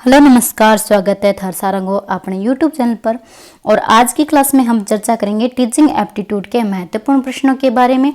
Hello नमस्कार, स्वागत है थार सारंगो अपने यूट्यूब चैनल पर। और आज की क्लास में हम चर्चा करेंगे टीचिंग एप्टीट्यूड के महत्वपूर्ण प्रश्नों के बारे में।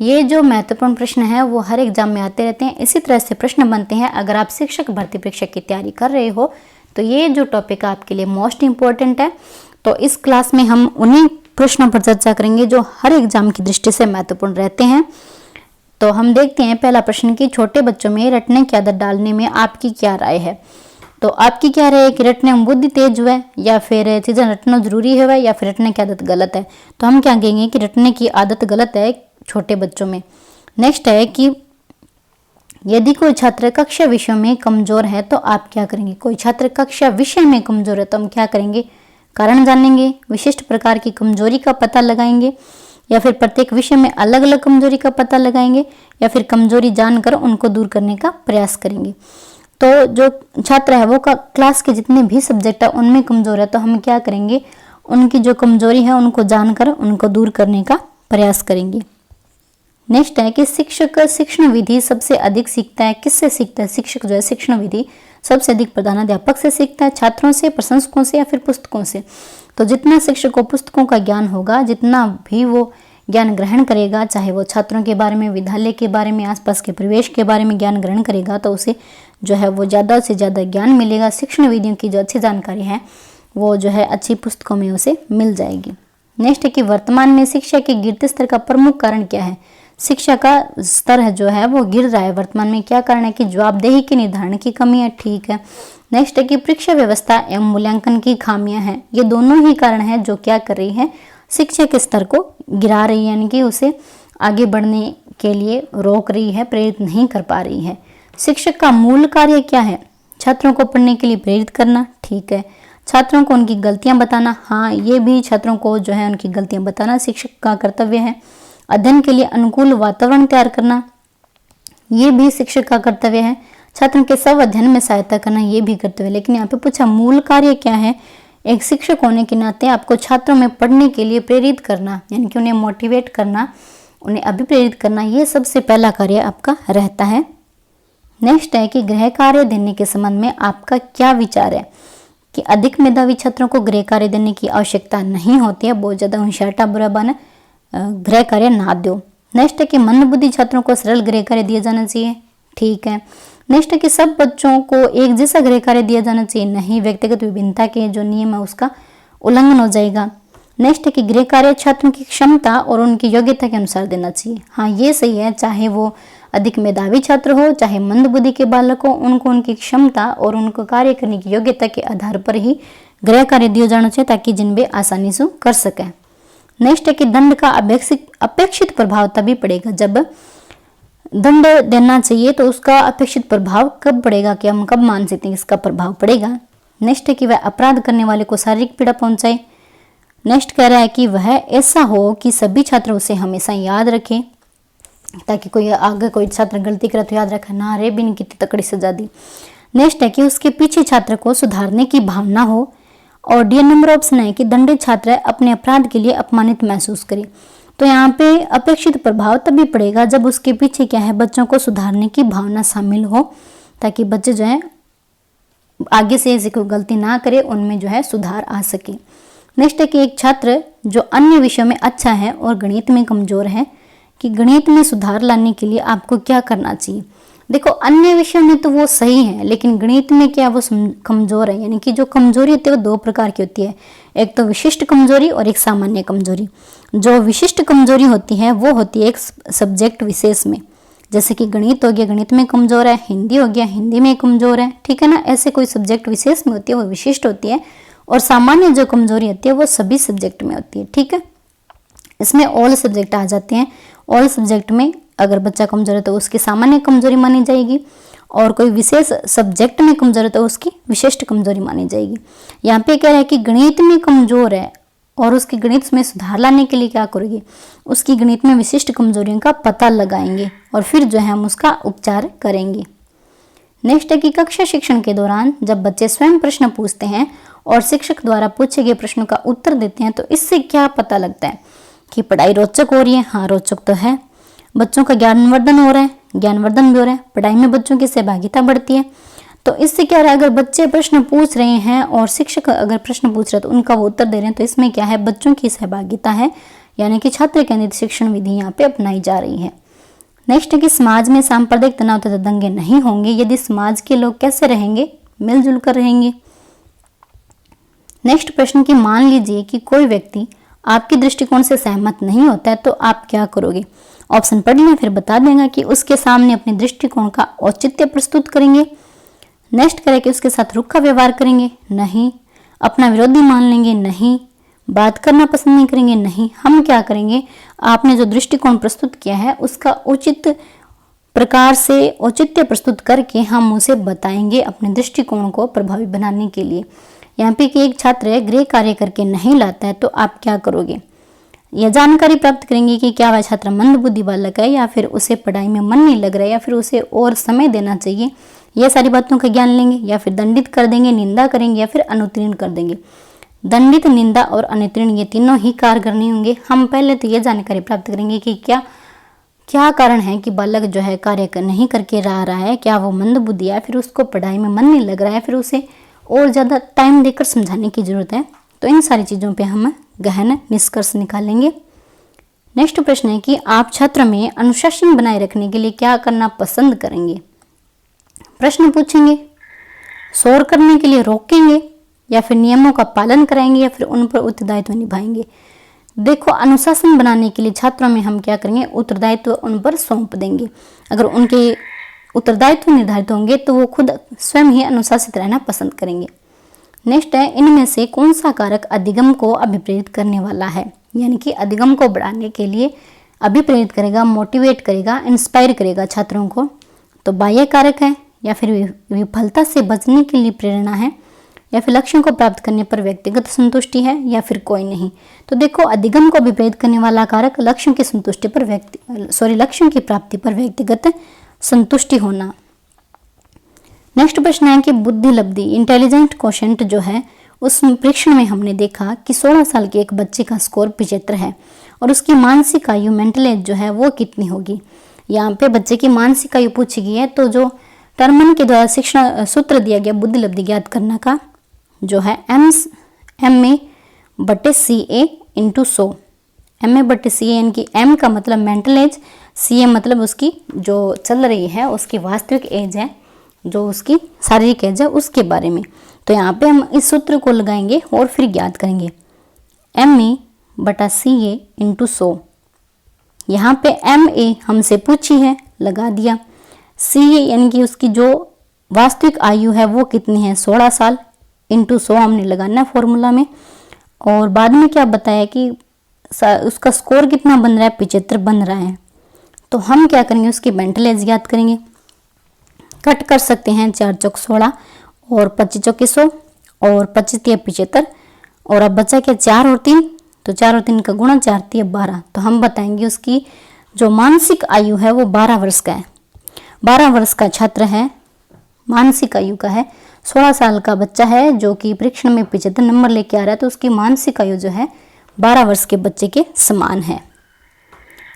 ये जो महत्वपूर्ण प्रश्न है वो हर एग्जाम में आते रहते हैं। इसी तरह से प्रश्न बनते हैं। अगर आप शिक्षक भर्ती परीक्षा की तैयारी कर रहे हो तो ये जो टॉपिक आपके लिए मोस्ट इम्पोर्टेंट है। तो इस क्लास में हम उन्हीं प्रश्नों पर चर्चा करेंगे जो हर एग्जाम की दृष्टि से महत्वपूर्ण रहते हैं। तो हम देखते हैं पहला प्रश्न कि छोटे बच्चों में रटने की आदत डालने में आपकी क्या राय है। तो आपकी क्या राय है कि रटने में बुद्धि तेज हुआ है या फिर चीज़ें रटना जरूरी है या फिर रटने की आदत गलत है। तो हम क्या कहेंगे कि रटने की आदत गलत है छोटे बच्चों में। नेक्स्ट है कि यदि कोई छात्र कक्षा विषय में कमजोर है तो आप क्या करेंगे। कोई छात्र कक्षा विषय में कमजोर है तो हम क्या करेंगे, कारण जानेंगे, विशिष्ट प्रकार की कमजोरी का पता लगाएंगे या फिर प्रत्येक विषय में अलग अलग कमजोरी का पता लगाएंगे या फिर कमजोरी जानकर उनको दूर करने का प्रयास करेंगे। तो जो छात्र है वो क्लास के जितने भी सब्जेक्ट है उनमें कमजोर है तो हम क्या करेंगे, उनकी जो कमजोरी है उनको जानकर उनको दूर करने का प्रयास करेंगे। नेक्स्ट है कि शिक्षक शिक्षण विधि सबसे अधिक सीखता है, किससे सीखता है। शिक्षक जो है शिक्षण विधि सबसे अधिक प्रधानाध्यापक से सीखता है, छात्रों से, प्रशंसकों से या फिर पुस्तकों से। तो जितना शिक्षक को पुस्तकों का ज्ञान होगा, जितना भी वो ज्ञान ग्रहण करेगा, चाहे वो छात्रों के बारे में, विद्यालय के बारे में, आसपास के परिवेश के बारे में ज्ञान ग्रहण करेगा तो उसे जो है वो ज़्यादा से ज़्यादा ज्ञान मिलेगा। शिक्षण विधियों की जो अच्छी जानकारी है वो जो है अच्छी पुस्तकों में उसे मिल जाएगी। नेक्स्ट है कि वर्तमान में शिक्षा के गिरते स्तर का प्रमुख कारण क्या है। शिक्षा का स्तर है जो है वो गिर रहा है वर्तमान में, क्या कारण है कि जवाबदेही के निर्धारण की कमी है। ठीक है। नेक्स्ट है कि परीक्षा व्यवस्था एवं मूल्यांकन की खामियां हैं। ये दोनों ही कारण है जो क्या कर रही है, शिक्षा के स्तर को गिरा रही है, यानी कि उसे आगे बढ़ने के लिए रोक रही है, प्रेरित नहीं कर पा रही है। शिक्षक का मूल कार्य क्या है, छात्रों को पढ़ने के लिए प्रेरित करना। ठीक है। छात्रों को उनकी गलतियां बताना, हाँ ये भी छात्रों को जो है उनकी गलतियां बताना शिक्षक का कर्तव्य है। अध्ययन के लिए अनुकूल वातावरण तैयार करना, ये भी शिक्षक का कर्तव्य है। छात्रों के सब अध्ययन में सहायता करना, ये भी कर्तव्य है। लेकिन यहाँ पे पूछा मूल कार्य क्या है। एक शिक्षक होने के नाते आपको छात्रों में पढ़ने के लिए प्रेरित करना, यानी कि उन्हें मोटिवेट करना, उन्हें अभिप्रेरित करना, ये सबसे पहला कार्य आपका रहता है। नेक्स्ट है कि गृह कार्य देने के संबंध में आपका क्या विचार है कि अधिक मेधावी छात्रों को गृह कार्य देने की आवश्यकता नहीं होती है, बहुत ज़्यादा होशियार बुरा बना गृह कार्य ना दो। नेक्स्ट है कि मंदबुद्धि छात्रों को सरल गृह कार्य दिया जाना चाहिए। ठीक है। नेक्स्ट है कि सब बच्चों को एक जैसा गृह कार्य दिया जाना चाहिए, नहीं, व्यक्तिगत विभिन्नता के जो नियम है उसका उल्लंघन हो जाएगा। नेक्स्ट है कि गृह कार्य छात्रों की क्षमता और उनकी योग्यता के अनुसार देना चाहिए। हाँ ये सही है, चाहे वो अधिक मेधावी छात्र हो चाहे मंद बुद्धि के बालक हो, उनको उनकी क्षमता और उनको कार्य करने की योग्यता के आधार पर ही गृह कार्य दिया जाना चाहिए ताकि जिनबे आसानी से कर सके। नेक्स्ट है कि दंड का अपेक्षित प्रभाव तभी पड़ेगा जब दंड देना चाहिए, तो उसका अपेक्षित प्रभाव कब पड़ेगा कि हम कब मान सकते हैं इसका प्रभाव पड़ेगा। नेक्स्ट है कि वह अपराध करने वाले को शारीरिक पीड़ा पहुंचाए। नेक्स्ट कह रहा है कि वह ऐसा हो कि सभी छात्र उसे हमेशा याद रखें, ताकि कोई आगे कोई छात्र गलती करे तो याद रखे ना, रे भी नहीं कितनी तकड़ी सजा दी। नेक्स्ट है कि उसके पीछे छात्र को सुधारने की भावना हो। और डी नंबर ऑप्शन है कि दंडित छात्र अपने अपराध के लिए अपमानित महसूस करे। तो यहाँ पे अपेक्षित प्रभाव तभी पड़ेगा जब उसके पीछे क्या है, बच्चों को सुधारने की भावना शामिल हो, ताकि बच्चे जो है आगे से ऐसी कोई गलती ना करे, उनमें जो है सुधार आ सके। नेक्स्ट है कि एक छात्र जो अन्य विषयों में अच्छा है और गणित में कमजोर है, कि गणित में सुधार लाने के लिए आपको क्या करना चाहिए। देखो अन्य विषयों में तो वो सही है, लेकिन गणित में क्या वो कमजोर है, यानी कि जो कमजोरी होती है वो दो प्रकार की होती है, एक तो विशिष्ट कमजोरी और एक सामान्य कमजोरी। जो विशिष्ट कमजोरी होती है वो होती है एक सब्जेक्ट विशेष में, जैसे कि गणित हो गया गणित में कमजोर है, हिंदी हो गया हिंदी में कमजोर है। ठीक है ना, ऐसे कोई सब्जेक्ट विशेष में होती है वो विशिष्ट होती है। और सामान्य जो कमजोरी होती है वो सभी सब्जेक्ट में होती है। ठीक है, इसमें ऑल सब्जेक्ट आ जाते हैं। ऑल सब्जेक्ट में अगर बच्चा कमजोर है तो उसकी सामान्य कमजोरी मानी जाएगी, और कोई विशेष सब्जेक्ट में कमजोर है तो उसकी विशिष्ट कमजोरी मानी जाएगी। यहाँ पे कह रहा है कि गणित में कमजोर है और उसकी गणित में सुधार लाने के लिए क्या करेंगे, उसकी गणित में विशिष्ट कमजोरियों का पता लगाएंगे और फिर जो है हम उसका उपचार करेंगे। नेक्स्ट है कि कक्षा शिक्षण के दौरान जब बच्चे स्वयं प्रश्न पूछते हैं और शिक्षक द्वारा पूछे गए प्रश्नों का उत्तर देते हैं तो इससे क्या पता लगता है कि पढ़ाई रोचक हो रही है। हाँ रोचक तो है। बच्चों का ज्ञानवर्धन हो रहा है, ज्ञानवर्धन भी हो रहा है, पढ़ाई में बच्चों की सहभागिता बढ़ती है। तो इससे क्या रहा है, अगर बच्चे प्रश्न पूछ रहे हैं और शिक्षक अगर प्रश्न पूछ रहे हैं तो उनका वो उत्तर दे रहे हैं, तो इसमें क्या है, बच्चों की सहभागिता है, यानी कि छात्र केंद्रित शिक्षण विधि यहाँ पे अपनाई जा रही है। नेक्स्ट है कि समाज में सांप्रदायिक तनाव तथा दंगे नहीं होंगे यदि समाज के लोग कैसे रहेंगे, मिलजुल कर रहेंगे। नेक्स्ट प्रश्न की मान लीजिए कि कोई व्यक्ति आपके दृष्टिकोण से सहमत नहीं होता है तो आप क्या करोगे। ऑप्शन पढ़ लें फिर बता देगा कि उसके सामने अपने दृष्टिकोण का औचित्य प्रस्तुत करेंगे। नेक्स्ट करें कि उसके साथ रुखा व्यवहार करेंगे, नहीं। अपना विरोधी मान लेंगे, नहीं। बात करना पसंद नहीं करेंगे, नहीं। हम क्या करेंगे, आपने जो दृष्टिकोण प्रस्तुत किया है उसका उचित प्रकार से औचित्य प्रस्तुत करके हम उसे बताएंगे अपने दृष्टिकोण को प्रभावी बनाने के लिए। यहाँ पे कि एक छात्र गृह कार्य करके नहीं लाता है तो आप क्या करोगे। यह जानकारी प्राप्त करेंगे कि क्या वह छात्र मंदबुद्धि बालक है या फिर उसे पढ़ाई में मन नहीं लग रहा है या फिर उसे और समय देना चाहिए। यह सारी बातों का ज्ञान लेंगे या फिर दंडित कर देंगे, निंदा करेंगे या फिर अनुत्तीर्ण कर देंगे। दंडित, निंदा और अनुत्तीर्ण ये तीनों ही कारगर नहीं होंगे। हम पहले तो ये जानकारी प्राप्त करेंगे कि क्या कारण है कि बालक जो है कार्य नहीं करके रहा है, क्या वो मंदबुद्धि है, फिर उसको पढ़ाई में मन नहीं लग रहा है, फिर उसे और ज़्यादा टाइम देकर समझाने की जरूरत है। तो इन सारी चीज़ों पे हम गहन निष्कर्ष निकालेंगे। नेक्स्ट प्रश्न है कि आप छात्र में अनुशासन बनाए रखने के लिए क्या करना पसंद करेंगे। प्रश्न पूछेंगे, शोर करने के लिए रोकेंगे या फिर नियमों का पालन कराएंगे या फिर उन पर उत्तरदायित्व निभाएंगे। देखो, अनुशासन बनाने के लिए छात्रों में हम क्या करेंगे, उत्तरदायित्व उन पर सौंप देंगे। अगर उनके उत्तरदायित्व निर्धारित होंगे तो वो खुद स्वयं ही अनुशासित रहना पसंद करेंगे। नेक्स्ट है, इनमें से कौन सा कारक अधिगम को अभिप्रेरित करने वाला है, यानी कि अधिगम को बढ़ाने के लिए अभिप्रेरित करेगा, मोटिवेट करेगा, इंस्पायर करेगा छात्रों को। तो बाह्य कारक है या फिर विफलता से बचने के लिए प्रेरणा है या फिर लक्ष्यों को प्राप्त करने पर व्यक्तिगत संतुष्टि है या फिर कोई नहीं। तो देखो, अधिगम को अभिप्रेरित करने वाला कारक लक्ष्यों की संतुष्टि पर लक्ष्यों की प्राप्ति पर व्यक्तिगत संतुष्टि होना। नेक्स्ट प्रश्न है कि बुद्धि लब्धि इंटेलिजेंट क्वोशेंट जो है उस परीक्षण में हमने देखा कि 16 साल के एक बच्चे का स्कोर 75 है और उसकी मानसिक आयु मेंटल एज जो है वो कितनी होगी। यहाँ पे बच्चे की मानसिक आयु पूछी गई है, तो जो टर्मन के द्वारा शिक्षण सूत्र दिया गया बुद्धि लब्धि ज्ञात करने का जो है MA/CA × 100। MA/CA यानी कि M का मतलब मेंटल एज, CA मतलब उसकी जो चल रही है उसकी वास्तविक एज है, जो उसकी शारीरिक एज है उसके बारे में। तो यहाँ पे हम इस सूत्र को लगाएंगे और फिर ज्ञात करेंगे MA/CA × 100। यहाँ पे MA हमसे पूछी है, लगा दिया। CA यानी कि उसकी जो वास्तविक आयु है वो कितनी है, 16 साल × 100 हमने लगाना है फॉर्मूला में। और बाद में क्या बताया कि उसका स्कोर कितना बन रहा है, 75 बन रहा है। तो हम क्या करेंगे, उसकी मेंटल एज ज्ञात करेंगे। कट कर सकते हैं, 4 चौक 16 और 25 चौक 100 और 25 × 75 और अब बचा क्या, 4 और 3, तो 4 और 3 का गुणा 4 × 12। तो हम बताएंगे उसकी जो मानसिक आयु है वो 12 वर्ष का है। 12 वर्ष का छात्र है, मानसिक आयु का है, 16 साल का बच्चा है जो कि परीक्षण में 75 नंबर लेके आ रहा है, तो उसकी मानसिक आयु जो है 12 वर्ष के बच्चे के समान है।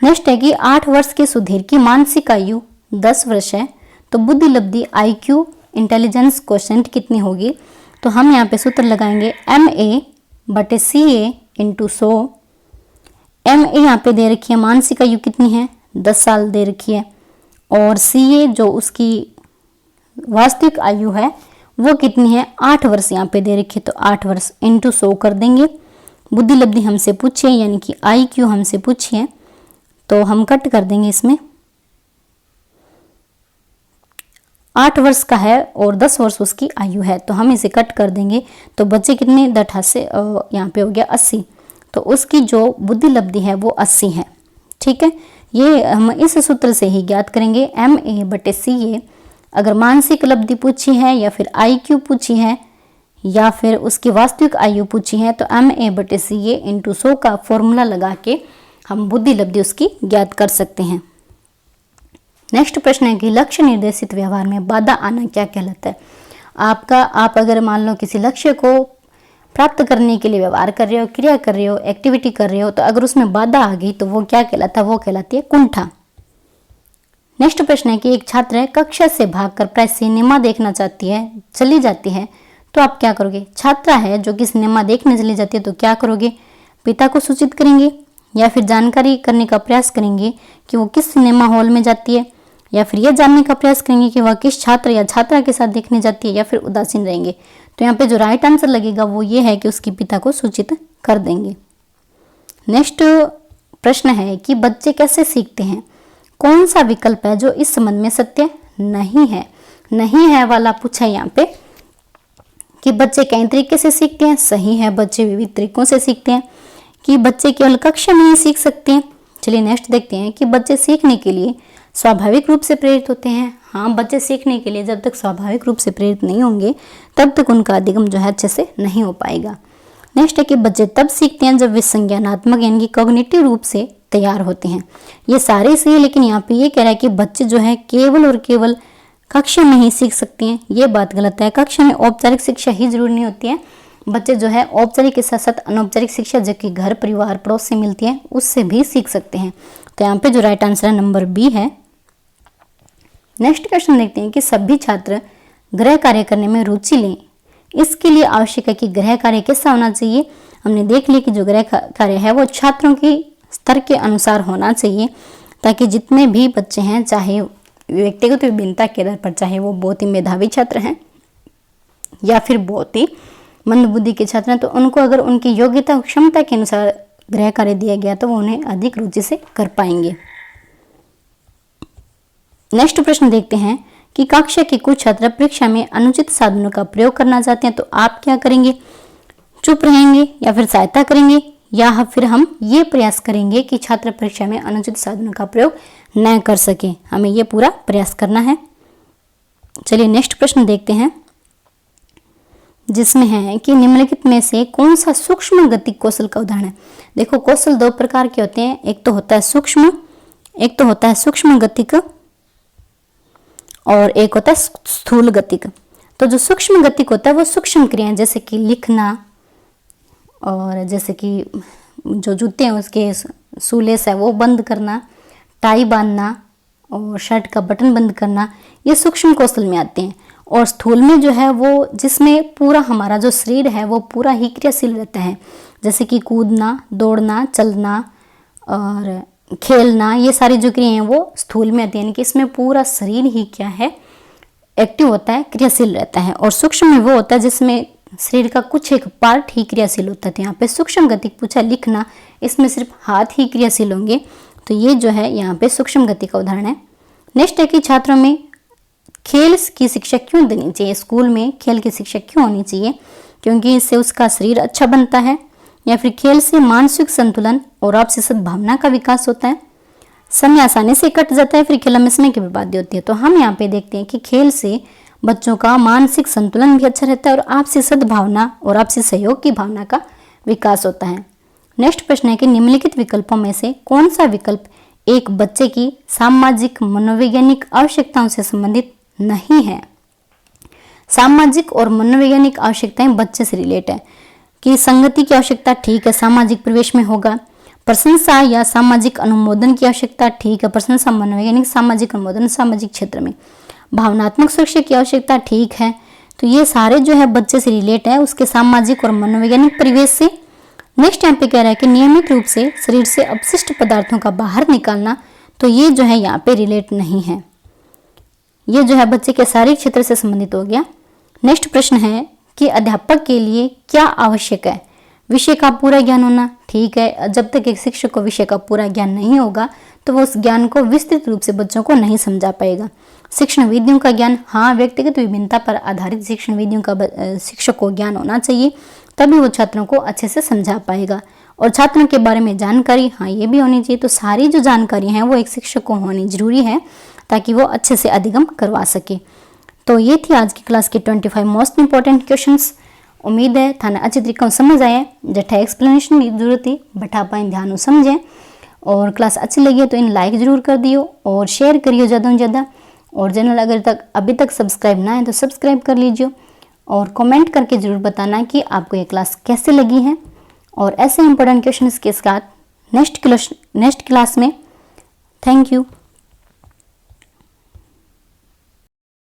नेक्स्ट है कि 8 वर्ष के सुधीर की मानसिक आयु 10 वर्ष है, तो बुद्धि लब्धि IQ इंटेलिजेंस क्वोशेंट कितनी होगी। तो हम यहाँ पे सूत्र लगाएंगे MA/CA × 100। MA यहाँ पे दे रखी है, मानसिक आयु कितनी है, 10 साल दे रखी है, और CA जो उसकी वास्तविक आयु है वो कितनी है, 8 वर्ष यहाँ पे दे रखी है, तो 8 वर्ष × 100 कर देंगे। बुद्धि लब्धि हमसे पूछिए यानी कि IQ हमसे पूछिए, तो हम कट कर देंगे इसमें। 8 वर्ष का है और 10 वर्ष उसकी आयु है, तो हम इसे कट कर देंगे। तो बच्चे कितने, 88 यहाँ पे हो गया 80, तो उसकी जो बुद्धि लब्धि है वो 80 है। ठीक है, ये हम इस सूत्र से ही ज्ञात करेंगे MA/CA। अगर मानसिक लब्धि पूछी है या फिर IQ पूछी है या फिर उसकी वास्तविक आयु पूछी है, तो MA/CA × 100 का फॉर्मूला लगा के हम बुद्धि लब्धि उसकी ज्ञात कर सकते हैं। नेक्स्ट प्रश्न है कि लक्ष्य निर्देशित व्यवहार में बाधा आना क्या कहलाता है। आप अगर मान लो किसी लक्ष्य को प्राप्त करने के लिए व्यवहार कर रहे हो, क्रिया कर रहे हो, एक्टिविटी कर रहे हो, तो अगर उसमें बाधा आ गई तो वो क्या कहलाता है, वो कहलाती है कुंठा। नेक्स्ट प्रश्न है कि एक छात्र कक्षा से भागकर प्राय सिनेमा देखना चली जाती है, तो आप क्या करोगे। छात्रा है जो कि सिनेमा देखने चली जाती है, तो क्या करोगे, पिता को सूचित करेंगे या फिर जानकारी करने का प्रयास करेंगे कि वो किस सिनेमा हॉल में जाती है, या फिर यह जानने का प्रयास करेंगे कि वह किस छात्र या छात्रा के साथ देखने जाती है, या फिर उदासीन रहेंगे। तो यहाँ पे जो राइट आंसर लगेगा वो ये है कि उसके पिता को सूचित कर देंगे। नेक्स्ट प्रश्न है कि बच्चे कैसे सीखते हैं, कौन सा विकल्प है जो इस संबंध में सत्य नहीं है। नहीं है वाला पूछा है यहाँ पे कि बच्चे कई तरीके से सीखते हैं, सही है, बच्चे विविध तरीकों से सीखते हैं। कि बच्चे केवल कक्षा में ही सीख सकते हैं। चलिए नेक्स्ट देखते हैं कि बच्चे सीखने के लिए स्वाभाविक रूप से प्रेरित होते हैं। हाँ, बच्चे सीखने के लिए जब तक स्वाभाविक रूप से प्रेरित नहीं होंगे तब तक उनका अधिगम जो है अच्छे से नहीं हो पाएगा। नेक्स्ट है कि बच्चे तब सीखते हैं जब वे संज्ञानात्मक यानी कि कॉग्निटिव रूप से तैयार होते हैं। ये सारे सही है, लेकिन यहाँ पे ये कह रहा है कि बच्चे जो है केवल और केवल कक्षा में ही सीख सकते हैं। ये बात गलत है। कक्षा में औपचारिक शिक्षा ही जरूरी नहीं होती है। बच्चे जो है औपचारिक के साथ साथ अनौपचारिक शिक्षा जो कि घर परिवार पड़ोस से मिलती है उससे भी सीख सकते हैं। तो यहाँ पे जो राइट आंसर है नंबर बी है। नेक्स्ट क्वेश्चन देखते हैं कि सभी छात्र गृह कार्य करने में रुचि लें। इसके लिए आवश्यक है कि गृह कार्य कैसा होना चाहिए। हमने देख लिया कि जो गृह कार्य है वो छात्रों की स्तर के अनुसार होना चाहिए, ताकि जितने भी बच्चे हैं, चाहे व्यक्तिगत विभिन्नता के आधार पर, चाहे वो बहुत ही मेधावी छात्र हैं या फिर बहुत ही मंद बुद्धि के छात्र हैं, तो उनको अगर उनकी योग्यता और क्षमता के अनुसार गृह कार्य दिया गया तो वो उन्हें अधिक रुचि से कर पाएंगे। नेक्स्ट प्रश्न देखते हैं कि कक्षा के कुछ छात्र परीक्षा में अनुचित साधनों का प्रयोग करना चाहते हैं, तो आप क्या करेंगे, चुप रहेंगे या फिर सहायता करेंगे, या फिर हम ये प्रयास करेंगे कि छात्र परीक्षा में अनुचित साधनों का प्रयोग न कर सके। हमें ये पूरा प्रयास करना है। चलिए नेक्स्ट प्रश्न देखते हैं, जिसमें है कि निम्नलिखित में से कौन सा सूक्ष्म गति कौशल का उदाहरण है। देखो, कौशल दो प्रकार के होते हैं, एक तो होता है सूक्ष्म गतिक और एक होता है स्थूल गतिक। तो जो सूक्ष्म गतिक होता है वो सूक्ष्म क्रियाएं जैसे कि लिखना, और जैसे कि जो जूते हैं उसके सूलेस है वो बंद करना, टाई बांधना और शर्ट का बटन बंद करना, ये सूक्ष्म कौशल में आते हैं। और स्थूल में जो है वो जिसमें पूरा हमारा जो शरीर है वो पूरा ही क्रियाशील रहता है, जैसे कि कूदना, दौड़ना, चलना और खेलना, ये सारी जो क्रियाएं हैं वो स्थूल में आती है, यानी कि इसमें पूरा शरीर ही क्या है, एक्टिव होता है, क्रियाशील रहता है। और सूक्ष्म में वो होता है जिसमें शरीर का कुछ एक पार्ट ही क्रियाशील होता है। तो यहाँ पे सूक्ष्म गति पूछा लिखना, इसमें सिर्फ हाथ ही क्रियाशील होंगे, तो ये जो है यहाँ पे सूक्ष्म गति का उदाहरण है। नेक्स्ट है कि छात्रों में खेल की शिक्षा क्यों देनी चाहिए, स्कूल में खेल की शिक्षा क्यों होनी चाहिए, क्योंकि इससे उसका शरीर अच्छा बनता है, या फिर खेल से मानसिक संतुलन और आपसी सद्भावना का विकास होता है, समय आसानी से कट जाता है, फिर खेल में समय की बर्बादी होती है। तो हम यहाँ पे देखते हैं कि खेल से बच्चों का मानसिक संतुलन भी अच्छा रहता है और आपसी सद्भावना और आपसी सहयोग की भावना का विकास होता है। नेक्स्ट प्रश्न है कि निम्नलिखित विकल्पों में से कौन सा विकल्प एक बच्चे की सामाजिक मनोवैज्ञानिक आवश्यकताओं से संबंधित नहीं है। सामाजिक और मनोवैज्ञानिक आवश्यकताएं बच्चे से रिलेट है कि संगति की आवश्यकता ठीक है, सामाजिक प्रवेश में होगा। प्रशंसा या सामाजिक अनुमोदन की आवश्यकता ठीक है, प्रशंसा मनोवैज्ञानिक, सामाजिक अनुमोदन सामाजिक क्षेत्र में। भावनात्मक सुरक्षा की आवश्यकता ठीक है, तो ये सारे जो है बच्चे से रिलेट है उसके सामाजिक और मनोवैज्ञानिक परिवेश से। नेक्स्ट यहाँ पे कह रहा है कि नियमित रूप से शरीर से अपशिष्ट पदार्थों का बाहर निकालना, तो ये जो है यहाँ पे रिलेट नहीं है, ये जो है बच्चे के शारीरिक क्षेत्र से संबंधित हो गया। नेक्स्ट प्रश्न है कि अध्यापक के लिए क्या आवश्यक है, विषय का पूरा ज्ञान होना ठीक है। जब तक एक शिक्षक को विषय का पूरा ज्ञान नहीं होगा तो वो उस ज्ञान को विस्तृत रूप से बच्चों को नहीं समझा पाएगा। शिक्षण विधियों का ज्ञान, हाँ, व्यक्तिगत विभिन्नता पर आधारित शिक्षण विधियों का शिक्षक को ज्ञान होना चाहिए, तभी वो छात्रों को अच्छे से समझा पाएगा। और छात्रों के बारे में जानकारी, हाँ, ये भी होनी चाहिए। तो सारी जो जानकारी है वो एक शिक्षक को होनी जरूरी है ताकि वो अच्छे से अधिगम करवा सके। तो ये थी आज की क्लास के 25 मोस्ट इंपॉर्टेंट क्वेश्चंस। उम्मीद है थाने अच्छे तरीके से समझ आए, जठा एक्सप्लेनेशन की जरूरत थी बठा पाए ध्यान समझें। और क्लास अच्छी लगी है तो इन लाइक जरूर कर दियो और शेयर करियो ज़्यादा से ज़्यादा। और चैनल अगर अभी तक सब्सक्राइब ना है तो सब्सक्राइब कर लीजिए और कमेंट करके ज़रूर बताना कि आपको ये क्लास कैसे लगी है। और ऐसे इंपॉर्टेंट क्वेश्चंस के साथ नेक्स्ट क्लास में। Thank you.